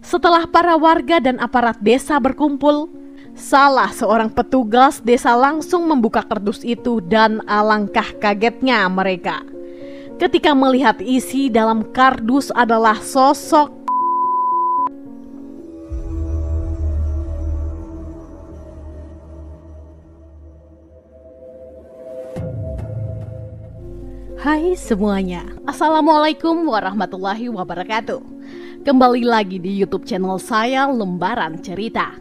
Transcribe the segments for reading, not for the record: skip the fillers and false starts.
Setelah para warga dan aparat desa berkumpul, salah seorang petugas desa langsung membuka kardus itu dan alangkah kagetnya mereka ketika melihat isi dalam kardus adalah sosok Hai semuanya, Assalamualaikum warahmatullahi wabarakatuh. Kembali lagi di YouTube channel saya, Lembaran Cerita.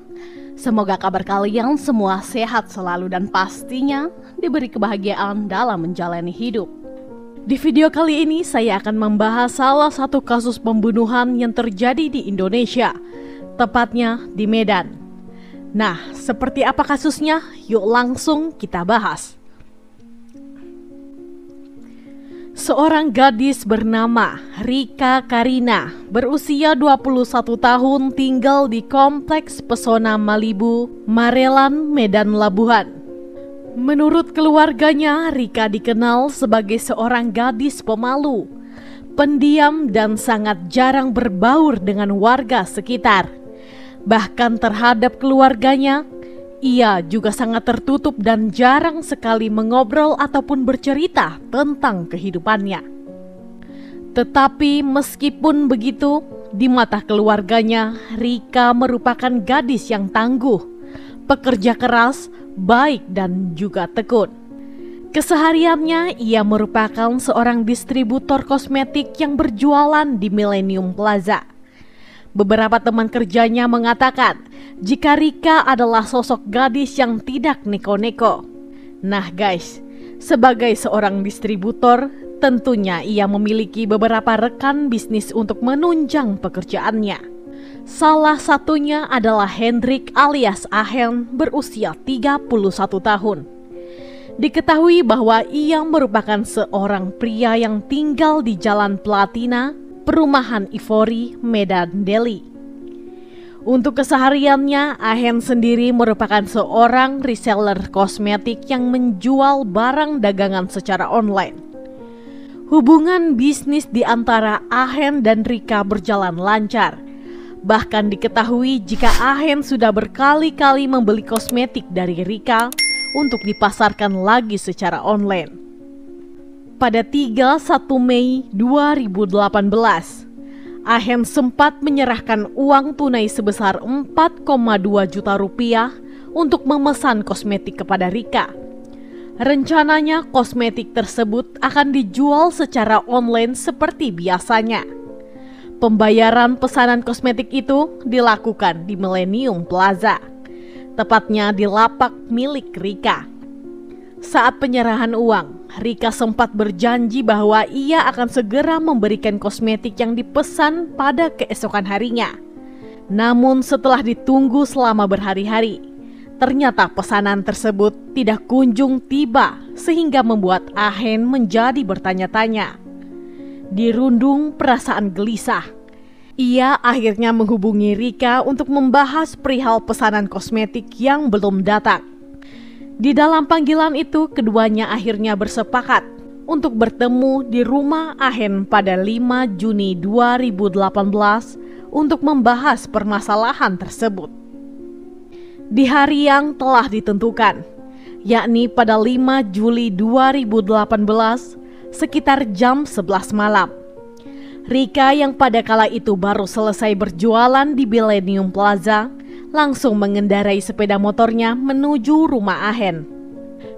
Semoga kabar kalian semua sehat selalu dan pastinya diberi kebahagiaan dalam menjalani hidup. Di video kali ini saya akan membahas salah satu kasus pembunuhan yang terjadi di Indonesia, tepatnya di Medan. Nah, seperti apa kasusnya? Yuk langsung kita bahas. Seorang gadis bernama Rika Karina berusia 21 tahun tinggal di Kompleks Pesona Malibu, Marelan, Medan Labuhan. Menurut keluarganya, Rika dikenal sebagai seorang gadis pemalu, pendiam dan sangat jarang berbaur dengan warga sekitar. Bahkan terhadap keluarganya, ia juga sangat tertutup dan jarang sekali mengobrol ataupun bercerita tentang kehidupannya. Tetapi meskipun begitu, di mata keluarganya, Rika merupakan gadis yang tangguh, pekerja keras, baik dan juga tekun. Kesehariannya ia merupakan seorang distributor kosmetik yang berjualan di Millennium Plaza. Beberapa teman kerjanya mengatakan jika Rika adalah sosok gadis yang tidak neko-neko. Nah guys, sebagai seorang distributor, tentunya ia memiliki beberapa rekan bisnis untuk menunjang pekerjaannya. Salah satunya adalah Hendrik alias Ahen berusia 31 tahun. Diketahui bahwa ia merupakan seorang pria yang tinggal di Jalan Platina, Perumahan Ivory, Medan, Delhi. Untuk kesehariannya, Ahen sendiri merupakan seorang reseller kosmetik yang menjual barang dagangan secara online. Hubungan bisnis di antara Ahen dan Rika berjalan lancar. Bahkan diketahui jika Ahen sudah berkali-kali membeli kosmetik dari Rika untuk dipasarkan lagi secara online. Pada 31 Mei 2018, Ahen sempat menyerahkan uang tunai sebesar 4,2 juta rupiah untuk memesan kosmetik kepada Rika. Rencananya kosmetik tersebut akan dijual secara online seperti biasanya. Pembayaran pesanan kosmetik itu dilakukan di Millennium Plaza, tepatnya di lapak milik Rika. Saat penyerahan uang, Rika sempat berjanji bahwa ia akan segera memberikan kosmetik yang dipesan pada keesokan harinya. Namun setelah ditunggu selama berhari-hari, ternyata pesanan tersebut tidak kunjung tiba sehingga membuat Ahen menjadi bertanya-tanya. Dirundung perasaan gelisah, ia akhirnya menghubungi Rika untuk membahas perihal pesanan kosmetik yang belum datang. Di dalam panggilan itu, keduanya akhirnya bersepakat untuk bertemu di rumah Ahen pada 5 Juni 2018 untuk membahas permasalahan tersebut. Di hari yang telah ditentukan, yakni pada 5 Juli 2018 sekitar jam 11 malam, Rika yang pada kala itu baru selesai berjualan di Millennium Plaza langsung mengendarai sepeda motornya menuju rumah Ahen.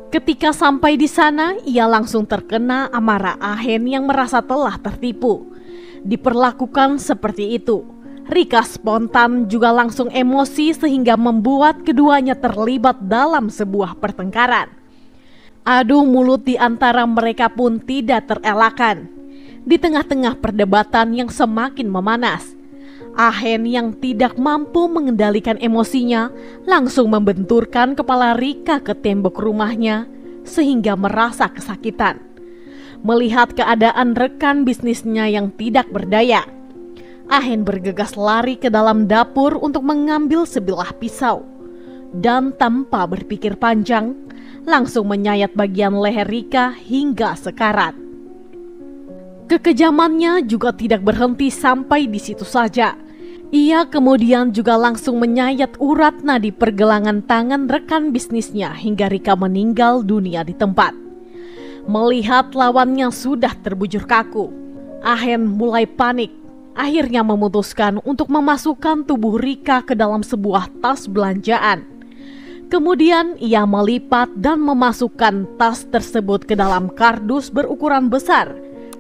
Ketika sampai di sana, ia langsung terkena amarah Ahen yang merasa telah tertipu. Diperlakukan seperti itu, Rika spontan juga langsung emosi sehingga membuat keduanya terlibat dalam sebuah pertengkaran. Adu mulut di antara mereka pun tidak terelakkan. Di tengah-tengah perdebatan yang semakin memanas, Ahen yang tidak mampu mengendalikan emosinya langsung membenturkan kepala Rika ke tembok rumahnya sehingga merasa kesakitan. Melihat keadaan rekan bisnisnya yang tidak berdaya, Ahen bergegas lari ke dalam dapur untuk mengambil sebilah pisau dan tanpa berpikir panjang langsung menyayat bagian leher Rika hingga sekarat. Kekejamannya juga tidak berhenti sampai di situ saja. Ia kemudian juga langsung menyayat urat nadi pergelangan tangan rekan bisnisnya hingga Rika meninggal dunia di tempat. Melihat lawannya sudah terbujur kaku, Ahen mulai panik. Akhirnya memutuskan untuk memasukkan tubuh Rika ke dalam sebuah tas belanjaan. Kemudian ia melipat dan memasukkan tas tersebut ke dalam kardus berukuran besar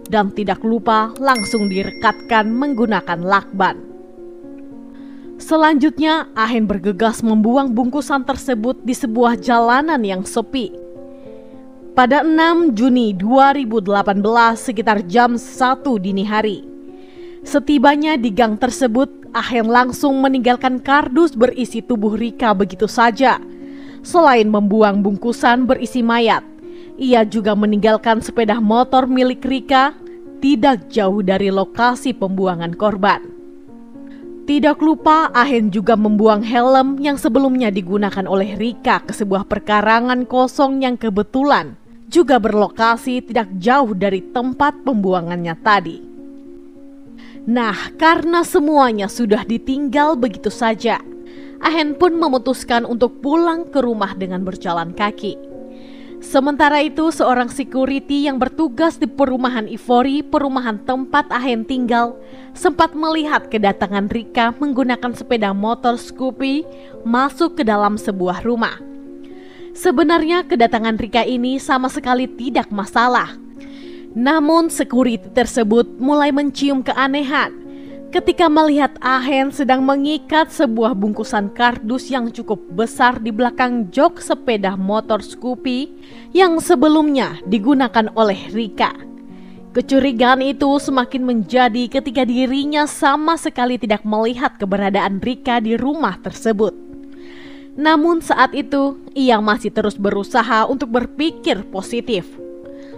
dan tidak lupa langsung direkatkan menggunakan lakban. Selanjutnya, Ahen bergegas membuang bungkusan tersebut di sebuah jalanan yang sepi. Pada 6 Juni 2018 sekitar jam 1 dini hari, setibanya di gang tersebut, Ahen langsung meninggalkan kardus berisi tubuh Rika begitu saja. Selain membuang bungkusan berisi mayat, ia juga meninggalkan sepeda motor milik Rika tidak jauh dari lokasi pembuangan korban. Tidak lupa, Ahen juga membuang helm yang sebelumnya digunakan oleh Rika ke sebuah perkarangan kosong yang kebetulan juga berlokasi tidak jauh dari tempat pembuangannya tadi. Nah, karena semuanya sudah ditinggal begitu saja, Ahen pun memutuskan untuk pulang ke rumah dengan berjalan kaki. Sementara itu, seorang security yang bertugas di perumahan Ivory, perumahan tempat Ahen tinggal, sempat melihat kedatangan Rika menggunakan sepeda motor Scoopy masuk ke dalam sebuah rumah. Sebenarnya kedatangan Rika ini sama sekali tidak masalah. Namun security tersebut mulai mencium keanehan ketika melihat Ahen sedang mengikat sebuah bungkusan kardus yang cukup besar di belakang jok sepeda motor Scoopy yang sebelumnya digunakan oleh Rika. Kecurigaan itu semakin menjadi ketika dirinya sama sekali tidak melihat keberadaan Rika di rumah tersebut. Namun saat itu ia masih terus berusaha untuk berpikir positif.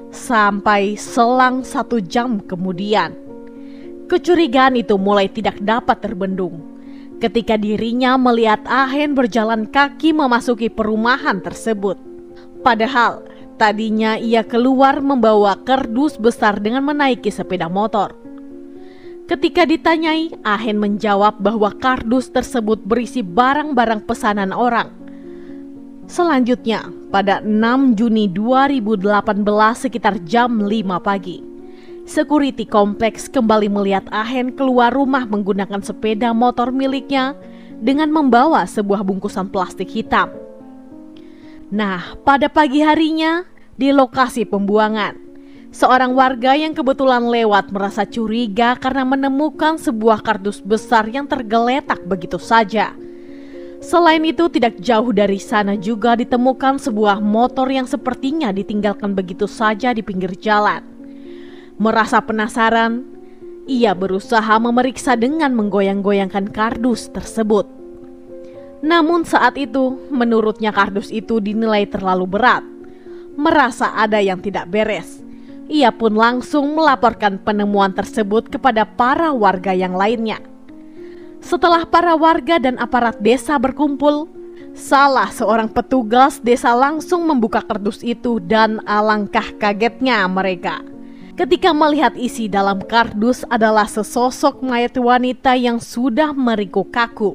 Sampai selang 1 jam kemudian, kecurigaan itu mulai tidak dapat terbendung ketika dirinya melihat Ahen berjalan kaki memasuki perumahan tersebut. Padahal tadinya ia keluar membawa kardus besar dengan menaiki sepeda motor. Ketika ditanyai, Ahen menjawab bahwa kardus tersebut berisi barang-barang pesanan orang. Selanjutnya, pada 6 Juni 2018 sekitar jam 5 pagi, security kompleks kembali melihat Ahen keluar rumah menggunakan sepeda motor miliknya dengan membawa sebuah bungkusan plastik hitam. Nah, pada pagi harinya di lokasi pembuangan, seorang warga yang kebetulan lewat merasa curiga karena menemukan sebuah kardus besar yang tergeletak begitu saja. Selain itu, tidak jauh dari sana juga ditemukan sebuah motor yang sepertinya ditinggalkan begitu saja di pinggir jalan. Merasa penasaran, ia berusaha memeriksa dengan menggoyang-goyangkan kardus tersebut. Namun saat itu, menurutnya kardus itu dinilai terlalu berat. Merasa ada yang tidak beres, ia pun langsung melaporkan penemuan tersebut kepada para warga yang lainnya. Setelah para warga dan aparat desa berkumpul, salah seorang petugas desa langsung membuka kardus itu dan alangkah kagetnya mereka ketika melihat isi dalam kardus adalah sesosok mayat wanita yang sudah meringkuk kaku.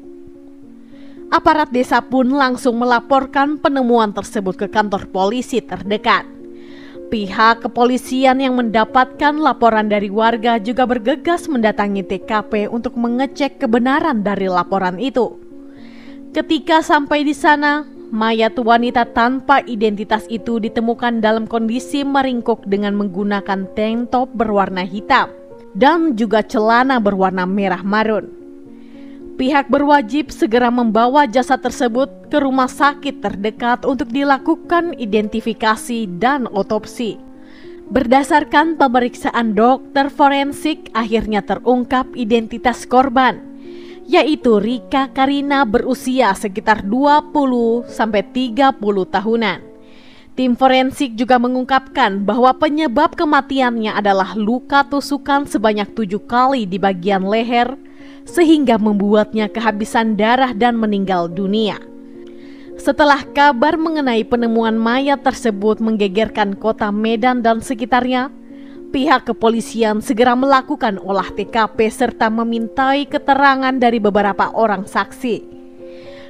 Aparat desa pun langsung melaporkan penemuan tersebut ke kantor polisi terdekat. Pihak kepolisian yang mendapatkan laporan dari warga juga bergegas mendatangi TKP untuk mengecek kebenaran dari laporan itu. Ketika sampai di sana, mayat wanita tanpa identitas itu ditemukan dalam kondisi meringkuk dengan menggunakan tank top berwarna hitam dan juga celana berwarna merah marun. Pihak berwajib segera membawa jasad tersebut ke rumah sakit terdekat untuk dilakukan identifikasi dan otopsi. Berdasarkan pemeriksaan dokter forensik, akhirnya terungkap identitas korban, yaitu Rika Karina berusia sekitar 20-30 tahunan. Tim forensik juga mengungkapkan bahwa penyebab kematiannya adalah luka tusukan sebanyak 7 kali di bagian leher, sehingga membuatnya kehabisan darah dan meninggal dunia. Setelah kabar mengenai penemuan mayat tersebut menggegerkan kota Medan dan sekitarnya, pihak kepolisian segera melakukan olah TKP serta memintai keterangan dari beberapa orang saksi.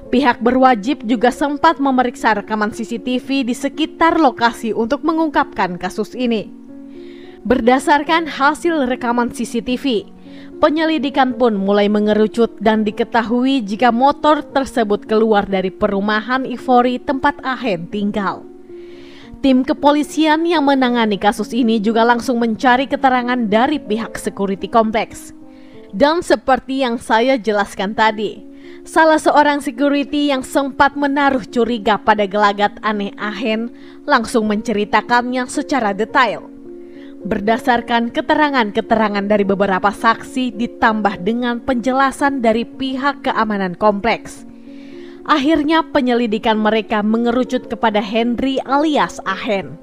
Pihak berwajib juga sempat memeriksa rekaman CCTV di sekitar lokasi untuk mengungkapkan kasus ini. Berdasarkan hasil rekaman CCTV, penyelidikan pun mulai mengerucut dan diketahui jika motor tersebut keluar dari perumahan Ivory tempat Ahen tinggal. Tim kepolisian yang menangani kasus ini juga langsung mencari keterangan dari pihak security kompleks. Dan seperti yang saya jelaskan tadi, salah seorang security yang sempat menaruh curiga pada gelagat aneh Ahen langsung menceritakannya secara detail. Berdasarkan keterangan-keterangan dari beberapa saksi ditambah dengan penjelasan dari pihak keamanan kompleks, akhirnya penyelidikan mereka mengerucut kepada Henry alias Ahen.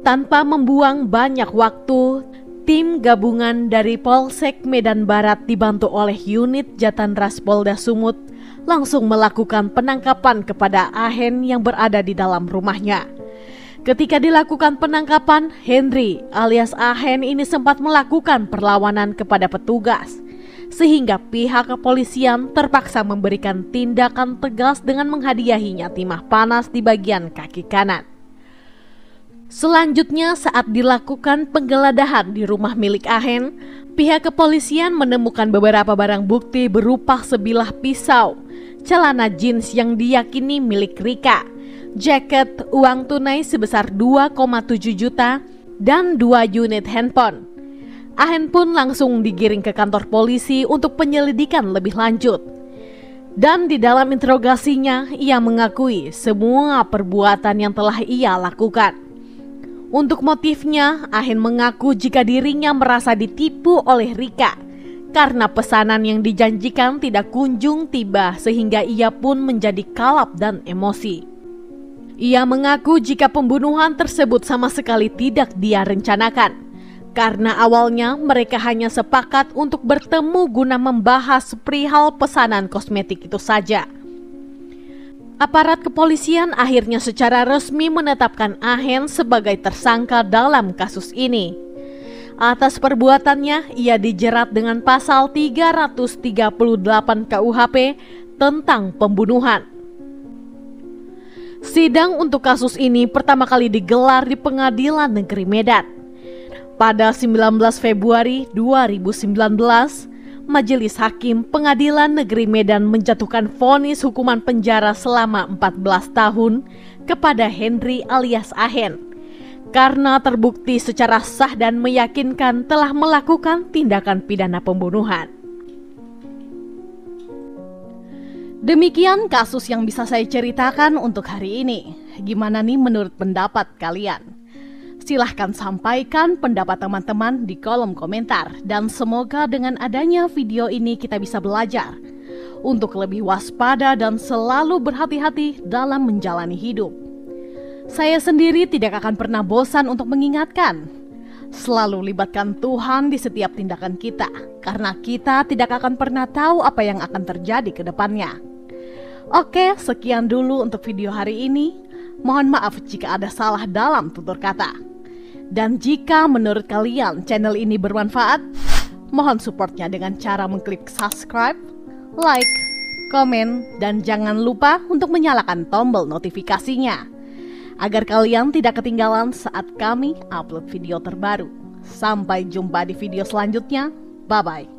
Tanpa membuang banyak waktu, tim gabungan dari Polsek Medan Barat dibantu oleh unit Jatandras Polda Sumut langsung melakukan penangkapan kepada Ahen yang berada di dalam rumahnya. Ketika dilakukan penangkapan, Henry alias Ahen ini sempat melakukan perlawanan kepada petugas, sehingga pihak kepolisian terpaksa memberikan tindakan tegas dengan menghadiahinya timah panas di bagian kaki kanan. Selanjutnya, saat dilakukan penggeledahan di rumah milik Ahen, pihak kepolisian menemukan beberapa barang bukti berupa sebilah pisau, celana jeans yang diyakini milik Rika, jaket, uang tunai sebesar 2,7 juta, dan 2 unit handphone. Ahen pun langsung digiring ke kantor polisi untuk penyelidikan lebih lanjut. Dan di dalam interogasinya, ia mengakui semua perbuatan yang telah ia lakukan. Untuk motifnya, Ahen mengaku jika dirinya merasa ditipu oleh Rika karena pesanan yang dijanjikan tidak kunjung tiba sehingga ia pun menjadi kalap dan emosi. Ia mengaku jika pembunuhan tersebut sama sekali tidak dia rencanakan, karena awalnya mereka hanya sepakat untuk bertemu guna membahas perihal pesanan kosmetik itu saja. Aparat kepolisian akhirnya secara resmi menetapkan Ahen sebagai tersangka dalam kasus ini. Atas perbuatannya, ia dijerat dengan pasal 338 KUHP tentang pembunuhan. Sidang untuk kasus ini pertama kali digelar di Pengadilan Negeri Medan. Pada 19 Februari 2019, Majelis Hakim Pengadilan Negeri Medan menjatuhkan vonis hukuman penjara selama 14 tahun kepada Henry alias Ahen karena terbukti secara sah dan meyakinkan telah melakukan tindakan pidana pembunuhan. Demikian kasus yang bisa saya ceritakan untuk hari ini. Gimana nih menurut pendapat kalian? Silahkan sampaikan pendapat teman-teman di kolom komentar. Dan semoga dengan adanya video ini kita bisa belajar untuk lebih waspada dan selalu berhati-hati dalam menjalani hidup. Saya sendiri tidak akan pernah bosan untuk mengingatkan, selalu libatkan Tuhan di setiap tindakan kita, karena kita tidak akan pernah tahu apa yang akan terjadi ke depannya. Oke, sekian dulu untuk video hari ini. Mohon maaf jika ada salah dalam tutur kata. Dan jika menurut kalian channel ini bermanfaat, mohon supportnya dengan cara mengklik subscribe, like, komen, dan jangan lupa untuk menyalakan tombol notifikasinya agar kalian tidak ketinggalan saat kami upload video terbaru. Sampai jumpa di video selanjutnya. Bye-bye.